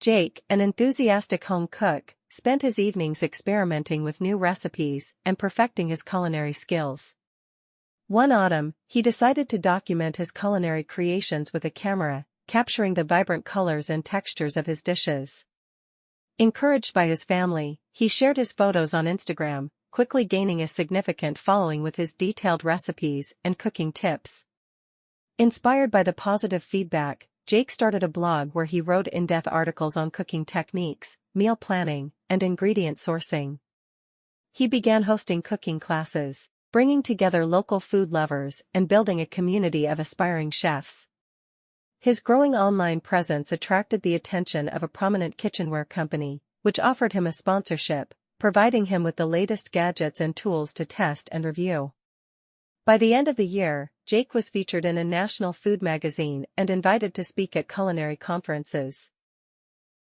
Jake, an enthusiastic home cook, spent his evenings experimenting with new recipes and perfecting his culinary skills. One autumn, he decided to document his culinary creations with a camera, capturing the vibrant colors and textures of his dishes. Encouraged by his family, he shared his photos on Instagram, quickly gaining a significant following with his detailed recipes and cooking tips. Inspired by the positive feedback, Jake started a blog where he wrote in-depth articles on cooking techniques, meal planning, and ingredient sourcing. He began hosting cooking classes, bringing together local food lovers and building a community of aspiring chefs. His growing online presence attracted the attention of a prominent kitchenware company, which offered him a sponsorship, providing him with the latest gadgets and tools to test and review. By the end of the year, Jake was featured in a national food magazine and invited to speak at culinary conferences.